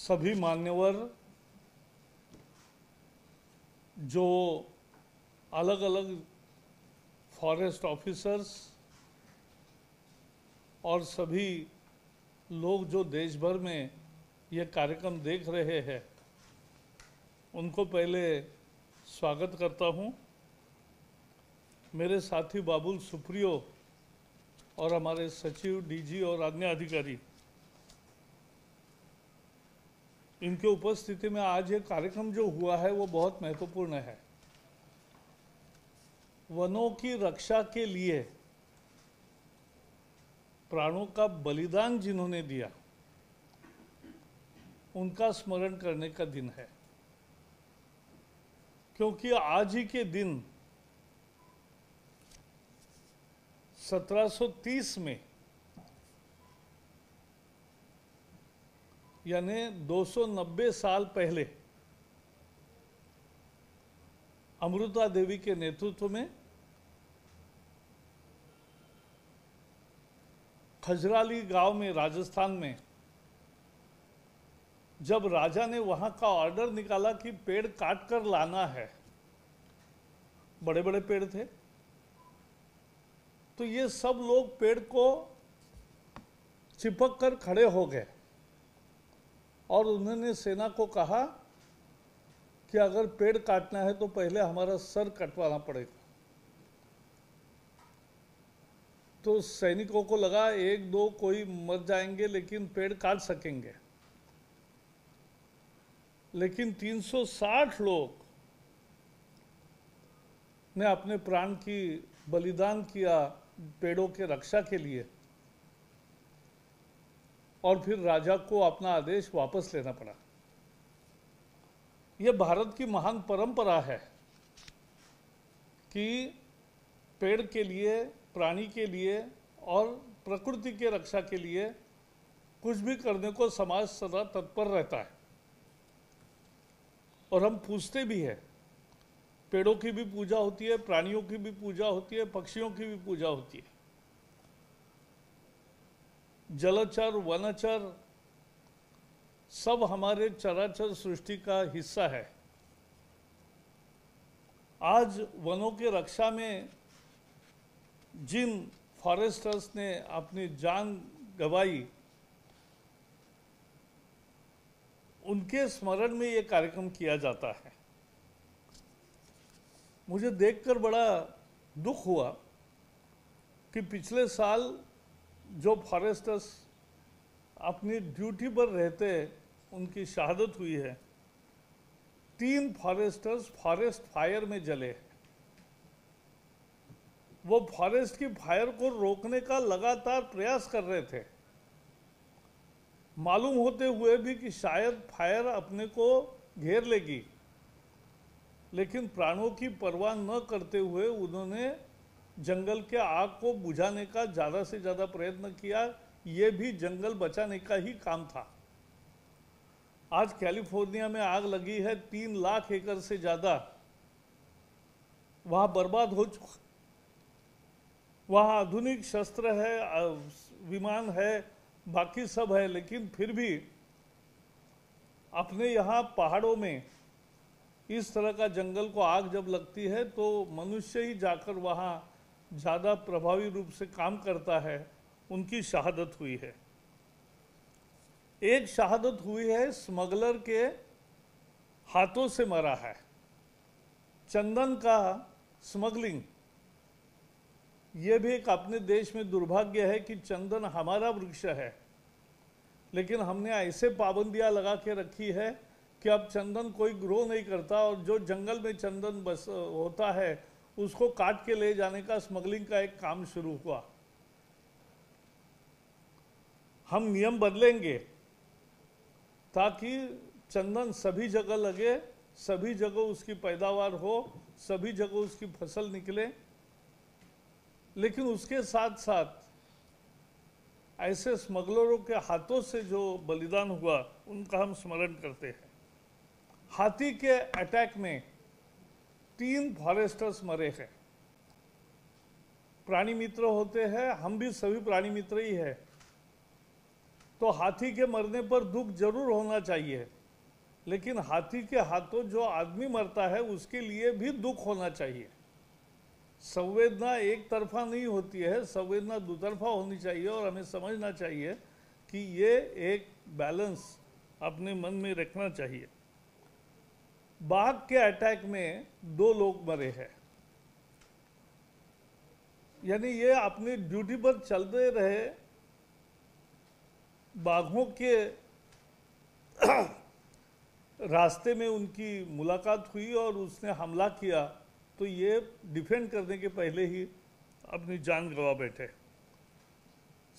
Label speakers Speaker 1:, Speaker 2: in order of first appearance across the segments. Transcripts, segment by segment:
Speaker 1: सभी मान्यवर जो अलग अलग फॉरेस्ट ऑफिसर्स और सभी लोग जो देश भर में ये कार्यक्रम देख रहे हैं, उनको पहले स्वागत करता हूँ। मेरे साथी बाबुल सुप्रियो और हमारे सचिव, डीजी और अन्य अधिकारी, इनके उपस्थिति में आज ये कार्यक्रम जो हुआ है वो बहुत महत्वपूर्ण है। वनों की रक्षा के लिए प्राणों का बलिदान जिन्होंने दिया, उनका स्मरण करने का दिन है। क्योंकि आज ही के दिन 1730 में, यानी 290 साल पहले, अमृता देवी के नेतृत्व में खजराली गांव में, राजस्थान में, जब राजा ने वहां का ऑर्डर निकाला कि पेड़ काट कर लाना है, बड़े बड़े पेड़ थे, तो ये सब लोग पेड़ को चिपक कर खड़े हो गए और उन्होंने सेना को कहा कि अगर पेड़ काटना है तो पहले हमारा सर कटवाना पड़ेगा। तो सैनिकों को लगा एक दो कोई मर जाएंगे लेकिन पेड़ काट सकेंगे, लेकिन 360 लोग ने अपने प्राण की बलिदान किया पेड़ों के रक्षा के लिए, और फिर राजा को अपना आदेश वापस लेना पड़ा। यह भारत की महान परंपरा है कि पेड़ के लिए, प्राणी के लिए और प्रकृति के रक्षा के लिए कुछ भी करने को समाज सदा तत्पर रहता है। और हम पूछते भी हैं, पेड़ों की भी पूजा होती है, प्राणियों की भी पूजा होती है, पक्षियों की भी पूजा होती है। जलचर, वनचर सब हमारे चराचर सृष्टि का हिस्सा है। आज वनों के रक्षा में जिन फॉरेस्टर्स ने अपनी जान गंवाई, उनके स्मरण में ये कार्यक्रम किया जाता है। मुझे देखकर बड़ा दुख हुआ कि पिछले साल जो फॉरेस्टर्स अपनी ड्यूटी पर रहते उनकी शहादत हुई है। 3 फॉरेस्टर्स फॉरेस्ट फायर में जले। वो फॉरेस्ट की फायर को रोकने का लगातार प्रयास कर रहे थे, मालूम होते हुए भी कि शायद फायर अपने को घेर लेगी, लेकिन प्राणों की परवाह न करते हुए उन्होंने जंगल के आग को बुझाने का ज़्यादा से ज़्यादा प्रयत्न किया। ये भी जंगल बचाने का ही काम था। आज कैलिफोर्निया में आग लगी है, 3 लाख एकड़ से ज़्यादा वहाँ बर्बाद हो चुका। वहाँ आधुनिक शस्त्र है, विमान है, बाकी सब है, लेकिन फिर भी अपने यहाँ पहाड़ों में इस तरह का जंगल को आग जब लगती है तो मनुष्य ही जाकर वहाँ ज़्यादा प्रभावी रूप से काम करता है। उनकी शहादत हुई है। एक शहादत हुई है, स्मगलर के हाथों से मरा है। चंदन का स्मगलिंग, ये भी एक अपने देश में दुर्भाग्य है कि चंदन हमारा वृक्ष है, लेकिन हमने ऐसे पाबंदियां लगा के रखी है कि अब चंदन कोई ग्रो नहीं करता, और जो जंगल में चंदन बस होता है उसको काट के ले जाने का, स्मगलिंग का एक काम शुरू हुआ। हम नियम बदलेंगे ताकि चंदन सभी जगह लगे, सभी जगह उसकी पैदावार हो, सभी जगह उसकी फसल निकले, लेकिन उसके साथ साथ ऐसे स्मगलरों के हाथों से जो बलिदान हुआ उनका हम स्मरण करते हैं। हाथी के अटैक में 3 फॉरेस्टर्स मरे हैं। प्राणी मित्र होते हैं, हम भी सभी प्राणी मित्र ही है। तो हाथी के मरने पर दुख जरूर होना चाहिए, लेकिन हाथी के हाथों जो आदमी मरता है उसके लिए भी दुख होना चाहिए। संवेदना एक तरफा नहीं होती है, संवेदना दुतरफा होनी चाहिए, और हमें समझना चाहिए कि ये एक बैलेंस अपने मन में रखना चाहिए। बाघ के अटैक में 2 लोग मरे हैं, यानी ये अपनी ड्यूटी पर चलते रहे, बाघों के रास्ते में उनकी मुलाकात हुई और उसने हमला किया, तो ये डिफेंड करने के पहले ही अपनी जान गंवा बैठे।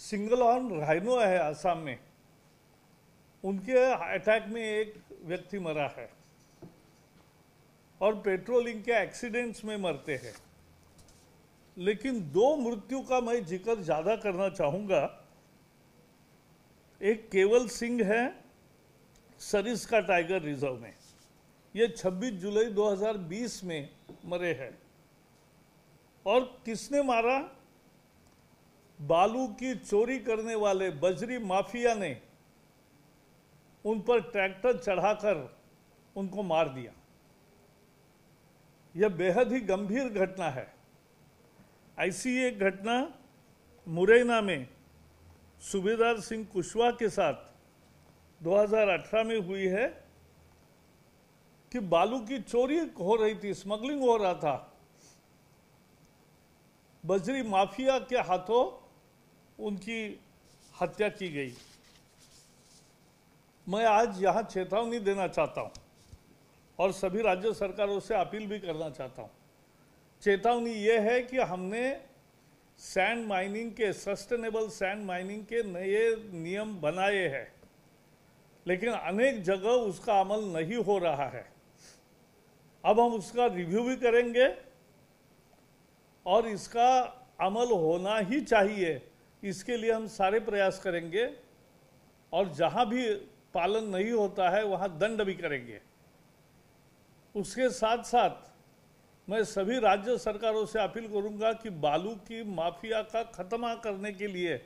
Speaker 1: सिंगल हॉर्न राइनो है असम में, उनके अटैक में एक व्यक्ति मरा है, और पेट्रोलिंग के एक्सीडेंट्स में मरते हैं। लेकिन 2 मृत्यु का मैं जिक्र ज्यादा करना चाहूंगा। एक केवल सिंह है सरिस्का टाइगर रिजर्व में, ये 26 जुलाई 2020 में मरे हैं। और किसने मारा? बालू की चोरी करने वाले बजरी माफिया ने उन पर ट्रैक्टर चढ़ाकर उनको मार दिया। यह बेहद ही गंभीर घटना है। ऐसी एक घटना मुरैना में सूबेदार सिंह कुशवाहा के साथ 2018 में हुई है कि बालू की चोरी हो रही थी, स्मगलिंग हो रहा था, बजरी माफिया के हाथों उनकी हत्या की गई। मैं आज यहां चेतावनी देना चाहता हूं और सभी राज्य सरकारों से अपील भी करना चाहता हूं। चेतावनी ये है कि हमने सैंड माइनिंग के, सस्टेनेबल सैंड माइनिंग के नए नियम बनाए हैं, लेकिन अनेक जगह उसका अमल नहीं हो रहा है। अब हम उसका रिव्यू भी करेंगे और इसका अमल होना ही चाहिए, इसके लिए हम सारे प्रयास करेंगे, और जहां भी पालन नहीं होता है वहां दंड भी करेंगे। उसके साथ साथ मैं सभी राज्य सरकारों से अपील करूंगा कि बालू की माफिया का खात्मा करने के लिए,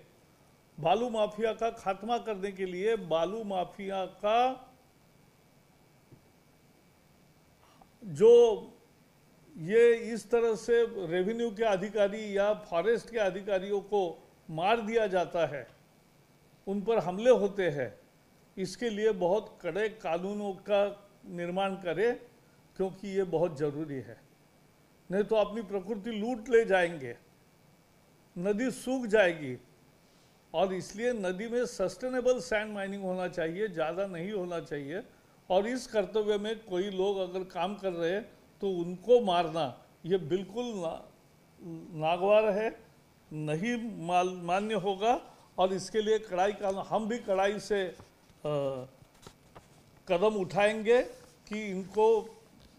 Speaker 1: बालू माफिया का खात्मा करने के लिए, बालू माफिया का जो ये इस तरह से रेवेन्यू के अधिकारी या फॉरेस्ट के अधिकारियों को मार दिया जाता है, उन पर हमले होते हैं, इसके लिए बहुत कड़े कानूनों का निर्माण करें, क्योंकि ये बहुत जरूरी है। नहीं तो अपनी प्रकृति लूट ले जाएंगे, नदी सूख जाएगी। और इसलिए नदी में सस्टेनेबल सैंड माइनिंग होना चाहिए, ज़्यादा नहीं होना चाहिए। और इस कर्तव्य में कोई लोग अगर काम कर रहे हैं तो उनको मारना ये बिल्कुल नागवार है, नहीं मान्य होगा। और इसके लिए कड़ाई का हम भी कड़ाई से कदम उठाएंगे कि इनको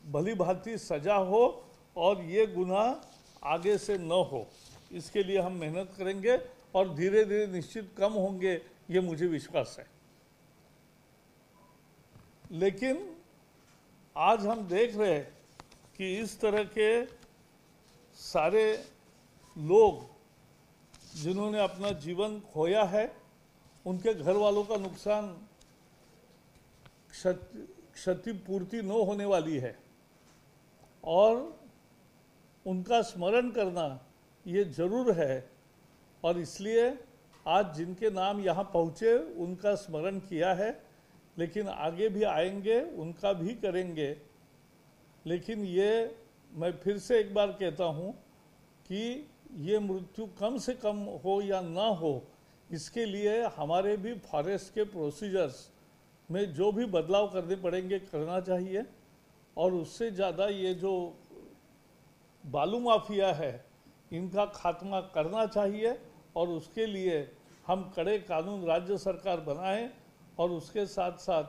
Speaker 1: भली भांति सजा हो और ये गुनाह आगे से न हो। इसके लिए हम मेहनत करेंगे और धीरे धीरे निश्चित कम होंगे, ये मुझे विश्वास है। लेकिन आज हम देख रहे हैं कि इस तरह के सारे लोग जिन्होंने अपना जीवन खोया है, उनके घर वालों का नुकसान, क्षतिपूर्ति न होने वाली है, और उनका स्मरण करना ये जरूर है। और इसलिए आज जिनके नाम यहाँ पहुँचे उनका स्मरण किया है, लेकिन आगे भी आएंगे, उनका भी करेंगे। लेकिन ये मैं फिर से एक बार कहता हूँ कि ये मृत्यु कम से कम हो या ना हो, इसके लिए हमारे भी फॉरेस्ट के प्रोसीजर्स में जो भी बदलाव करने पड़ेंगे करना चाहिए। और उससे ज़्यादा ये जो बालू माफिया है इनका खात्मा करना चाहिए, और उसके लिए हम कड़े कानून राज्य सरकार बनाएं, और उसके साथ साथ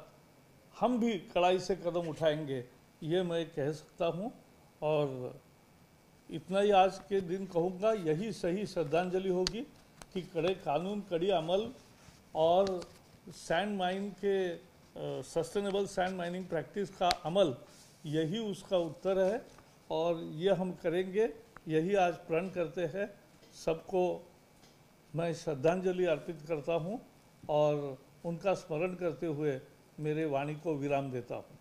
Speaker 1: हम भी कड़ाई से कदम उठाएंगे, ये मैं कह सकता हूँ। और इतना ही आज के दिन कहूँगा, यही सही श्रद्धांजलि होगी कि कड़े कानून, कड़ी अमल और सैंड माइन के सस्टेनेबल सैंड माइनिंग प्रैक्टिस का अमल, यही उसका उत्तर है, और ये हम करेंगे। यही आज प्रण करते हैं। सबको मैं श्रद्धांजलि अर्पित करता हूँ और उनका स्मरण करते हुए मेरे वाणी को विराम देता हूँ।